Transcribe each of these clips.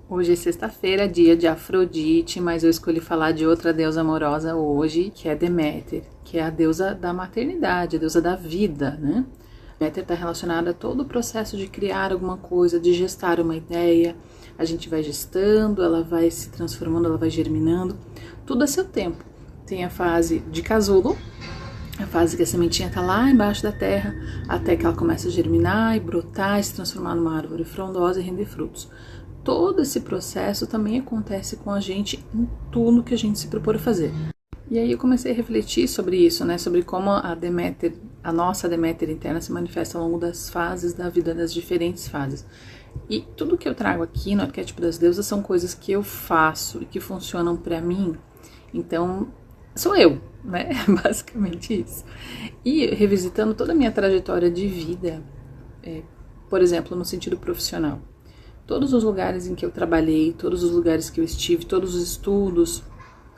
Hoje é sexta-feira, dia de Afrodite, mas eu escolhi falar de outra deusa amorosa hoje, que é Deméter, que é a deusa da maternidade, a deusa da vida, né? Deméter está relacionada a todo o processo de criar alguma coisa, de gestar uma ideia. A gente vai gestando, ela vai se transformando, ela vai germinando, tudo a seu tempo. Tem a fase de casulo, a fase que a sementinha está lá embaixo da terra, até que ela começa a germinar e brotar, e se transformar numa árvore frondosa e render frutos. Todo esse processo também acontece com a gente em tudo que a gente se propor a fazer. E aí eu comecei a refletir sobre isso, né? Sobre como a Deméter, a nossa Deméter interna se manifesta ao longo das fases da vida, das diferentes fases. E tudo que eu trago aqui no arquétipo das deusas são coisas que eu faço e que funcionam pra mim. Então, sou eu, né? Basicamente isso. E revisitando toda a minha trajetória de vida, por exemplo, no sentido profissional. Todos os lugares em que eu trabalhei, todos os lugares que eu estive, todos os estudos,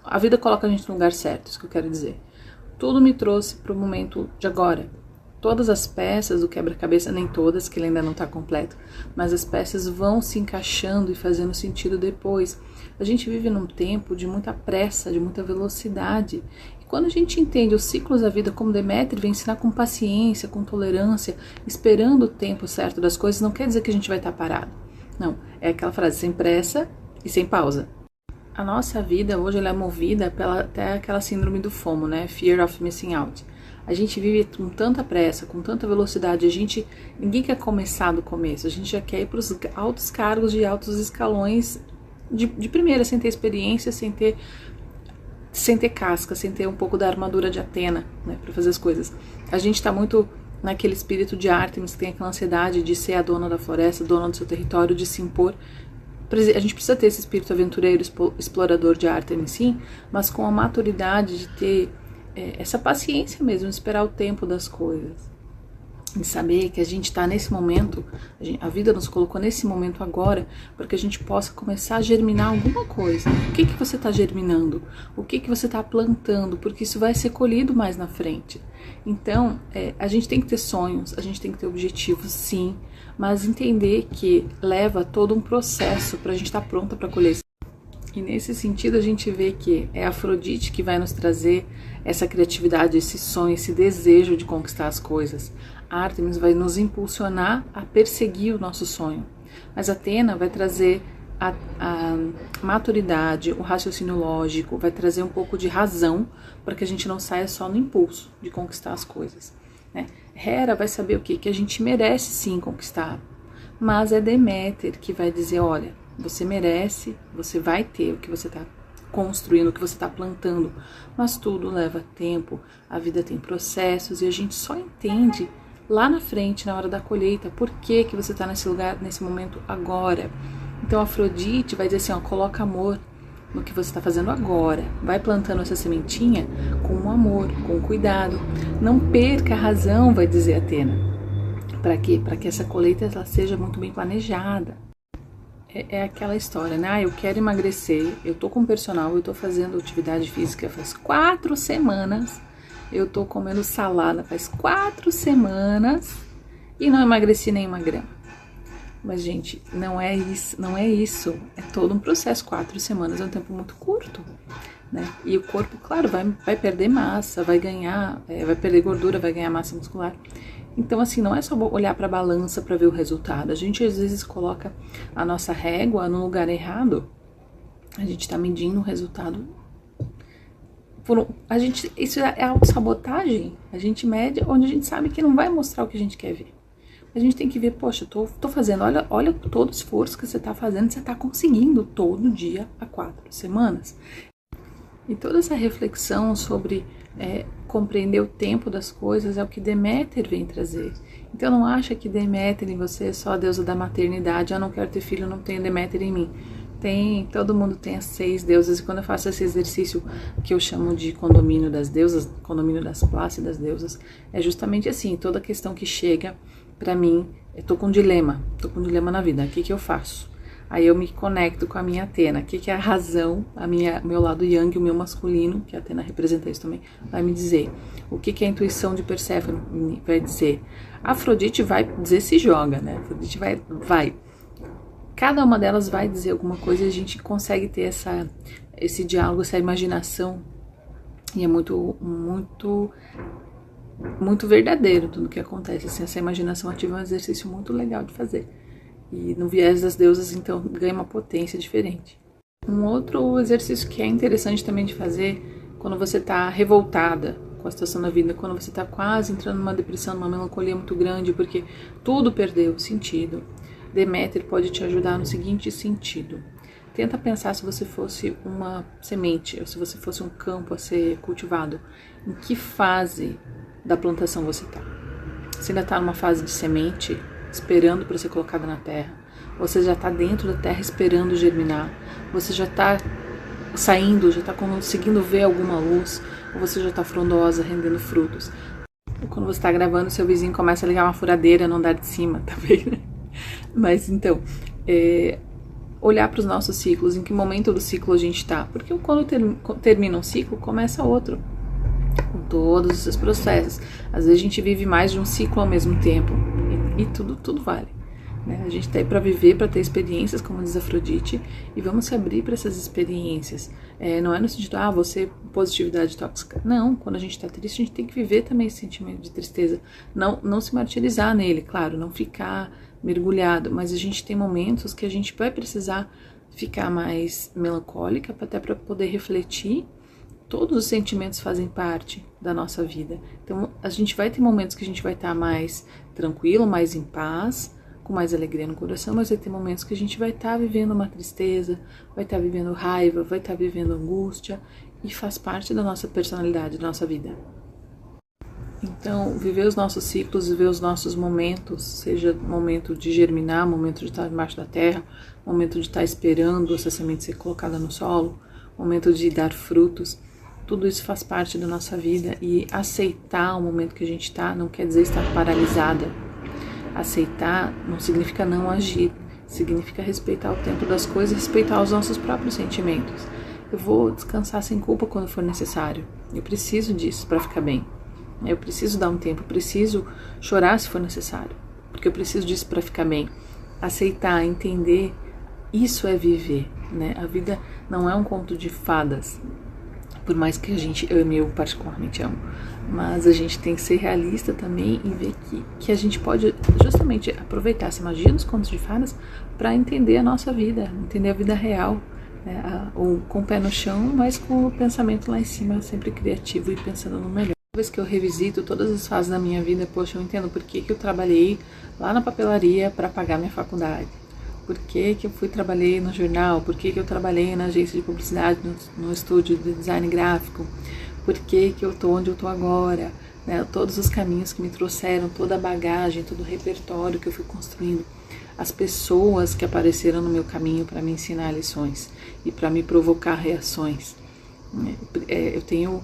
a vida coloca a gente no lugar certo, isso que eu quero dizer. Tudo me trouxe para o momento de agora. Todas as peças do quebra-cabeça, nem todas, que ele ainda não está completo, mas as peças vão se encaixando e fazendo sentido depois. A gente vive num tempo de muita pressa, de muita velocidade. E quando a gente entende os ciclos da vida, como Deméter vem ensinar com paciência, com tolerância, esperando o tempo certo das coisas, não quer dizer que a gente vai estar parado. Não, é aquela frase, sem pressa e sem pausa. A nossa vida hoje ela é movida pela até aquela síndrome do FOMO, né? Fear of Missing Out. A gente vive com tanta pressa, com tanta velocidade, ninguém quer começar do começo, a gente já quer ir para os altos cargos de altos escalões de primeira, sem ter experiência, sem ter casca, sem ter um pouco da armadura de Atena, né? Para fazer as coisas. A gente está muito naquele espírito de Ártemis, que tem aquela ansiedade de ser a dona da floresta, dona do seu território, de se impor. A gente precisa ter esse espírito aventureiro, explorador de Ártemis, sim, mas com a maturidade de ter essa paciência mesmo, de esperar o tempo das coisas. De saber que a gente está nesse momento, a vida nos colocou nesse momento agora, para que a gente possa começar a germinar alguma coisa. O que você está germinando? O que você está plantando? Porque isso vai ser colhido mais na frente. Então, a gente tem que ter sonhos, a gente tem que ter objetivos, sim, mas entender que leva todo um processo para a gente estar pronta para colher. E nesse sentido a gente vê que é a Afrodite que vai nos trazer essa criatividade, esse sonho, esse desejo de conquistar as coisas. A Ártemis vai nos impulsionar a perseguir o nosso sonho. Mas a Atena vai trazer a maturidade, o raciocínio lógico, vai trazer um pouco de razão para que a gente não saia só no impulso de conquistar as coisas, né? Hera vai saber o quê? Que a gente merece sim conquistar, mas é Deméter que vai dizer, olha, você merece, você vai ter o que você está construindo, o que você está plantando, mas tudo leva tempo, a vida tem processos e a gente só entende lá na frente, na hora da colheita, por que você está nesse lugar, nesse momento agora. Então a Afrodite vai dizer assim, ó, coloca amor no que você está fazendo agora, vai plantando essa sementinha com amor, com cuidado, não perca a razão, vai dizer Atena. Para quê? Para que essa colheita ela seja muito bem planejada. É aquela história, né? Eu quero emagrecer, eu tô com personal, eu tô fazendo atividade física faz 4 semanas, eu tô comendo salada faz 4 semanas e não emagreci nem 1 grama. Mas, gente, não é isso, é todo um processo. 4 semanas é um tempo muito curto, né? E o corpo, claro, vai perder massa, vai ganhar, vai perder gordura, vai ganhar massa muscular. Então, assim, não é só olhar para a balança para ver o resultado. A gente, às vezes, coloca a nossa régua no lugar errado. A gente está medindo o resultado. Isso é autossabotagem. A gente mede onde a gente sabe que não vai mostrar o que a gente quer ver. A gente tem que ver, poxa, tô fazendo, olha todo o esforço que você tá fazendo, você tá conseguindo todo dia há 4 semanas. E toda essa reflexão sobre compreender o tempo das coisas é o que Deméter vem trazer. Então não acha que Deméter em você é só a deusa da maternidade, eu não quero ter filho, não tenho Deméter em mim. Todo mundo tem as 6 deusas, e quando eu faço esse exercício que eu chamo de condomínio das deusas, condomínio das plácidas deusas, é justamente assim, toda questão que chega pra mim, eu tô com um dilema na vida, o que eu faço? Aí eu me conecto com a minha Atena, o que é a razão, meu lado yang, o meu masculino, que a Atena representa isso também, vai me dizer. O que é a intuição de Perséfone vai dizer. A Afrodite vai dizer se joga, né? A Afrodite vai. cada uma delas vai dizer alguma coisa e a gente consegue ter esse diálogo, essa imaginação, e é muito verdadeiro tudo que acontece, assim, essa imaginação ativa é um exercício muito legal de fazer, e no viés das deusas, então, ganha uma potência diferente. Um outro exercício que é interessante também de fazer, quando você está revoltada com a situação da vida, quando você está quase entrando numa depressão, numa melancolia muito grande, porque tudo perdeu sentido, Deméter pode te ajudar no seguinte sentido. Tenta pensar se você fosse uma semente, ou se você fosse um campo a ser cultivado. Em que fase da plantação você está? Você ainda está numa fase de semente, esperando para ser colocada na terra? Você já está dentro da terra esperando germinar? Você já está saindo, já está conseguindo ver alguma luz? Ou você já está frondosa, rendendo frutos? Ou quando você está gravando, seu vizinho começa a ligar uma furadeira no andar de cima, tá vendo? Mas então, olhar para os nossos ciclos, em que momento do ciclo a gente está. Porque quando termina um ciclo, começa outro. Com todos esses processos. Às vezes a gente vive mais de um ciclo ao mesmo tempo. E tudo vale. Né? A gente está aí para viver, para ter experiências, como diz Afrodite. E vamos se abrir para essas experiências. Não é no sentido, você positividade tóxica. Não, quando a gente está triste, a gente tem que viver também esse sentimento de tristeza. Não se martirizar nele, claro, não ficar mergulhado, mas a gente tem momentos que a gente vai precisar ficar mais melancólica, até para poder refletir. Todos os sentimentos fazem parte da nossa vida, então a gente vai ter momentos que a gente vai estar mais tranquilo, mais em paz, com mais alegria no coração, mas vai ter momentos que a gente vai estar vivendo uma tristeza, vai estar vivendo raiva, vai estar vivendo angústia, e faz parte da nossa personalidade, da nossa vida. Então, viver os nossos ciclos, viver os nossos momentos, seja momento de germinar, momento de estar embaixo da terra, momento de estar esperando essa semente ser colocada no solo, momento de dar frutos, tudo isso faz parte da nossa vida, e aceitar o momento que a gente está não quer dizer estar paralisada. Aceitar não significa não agir, significa respeitar o tempo das coisas, respeitar os nossos próprios sentimentos. Eu vou descansar sem culpa quando for necessário, eu preciso disso para ficar bem. Eu preciso dar um tempo, eu preciso chorar se for necessário, porque eu preciso disso para ficar bem. Aceitar, entender, isso é viver, né? A vida não é um conto de fadas, por mais que a gente ame, eu particularmente amo, mas a gente tem que ser realista também e ver que a gente pode justamente aproveitar essa magia dos contos de fadas para entender a nossa vida, entender a vida real, né? Ou com o pé no chão, mas com o pensamento lá em cima, sempre criativo e pensando no melhor. Vez que eu revisito todas as fases da minha vida, poxa, eu entendo por que eu trabalhei lá na papelaria para pagar minha faculdade, por que eu trabalhei no jornal, por que eu trabalhei na agência de publicidade, no estúdio de design gráfico, por que eu tô onde eu tô agora, né? Todos os caminhos que me trouxeram, toda a bagagem, todo o repertório que eu fui construindo, as pessoas que apareceram no meu caminho para me ensinar lições e para me provocar reações. Eu tenho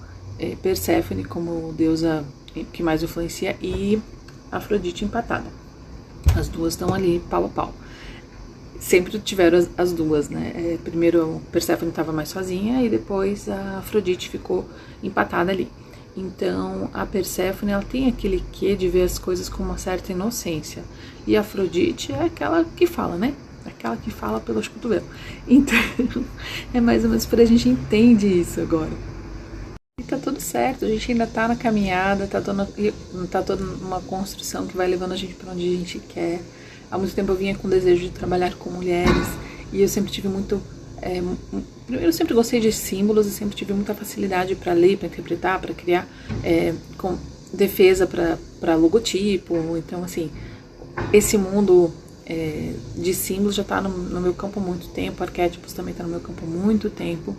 Perséfone como deusa que mais influencia e Afrodite empatada. As duas estão ali pau a pau. Sempre tiveram as duas, né? Primeiro Perséfone estava mais sozinha e depois a Afrodite ficou empatada ali. Então a Perséfone, ela tem aquele quê de ver as coisas com uma certa inocência. E a Afrodite é aquela que fala, né? Aquela que fala pelos cotovelos. Então é mais ou menos por a gente entende isso agora. E tá tudo certo, a gente ainda tá na caminhada, tá toda uma construção que vai levando a gente para onde a gente quer. Há muito tempo eu vinha com o desejo de trabalhar com mulheres e eu sempre tive muito... Primeiro, eu sempre gostei de símbolos e sempre tive muita facilidade para ler, para interpretar, para criar com defesa para logotipo. Então, assim, esse mundo de símbolos já tá no meu campo há muito tempo, arquétipos também tá no meu campo há muito tempo.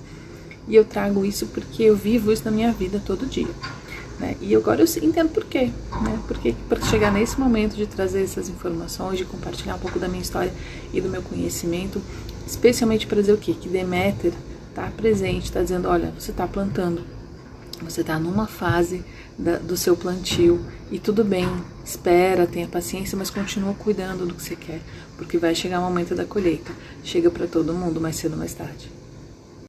E eu trago isso porque eu vivo isso na minha vida todo dia, né? E agora eu entendo por quê, né? Porque para chegar nesse momento de trazer essas informações, de compartilhar um pouco da minha história e do meu conhecimento, especialmente para dizer o quê? Que Deméter está presente, está dizendo, olha, você está plantando, você está numa fase do seu plantio e tudo bem, espera, tenha paciência, mas continua cuidando do que você quer, porque vai chegar o momento da colheita, chega para todo mundo mais cedo ou mais tarde.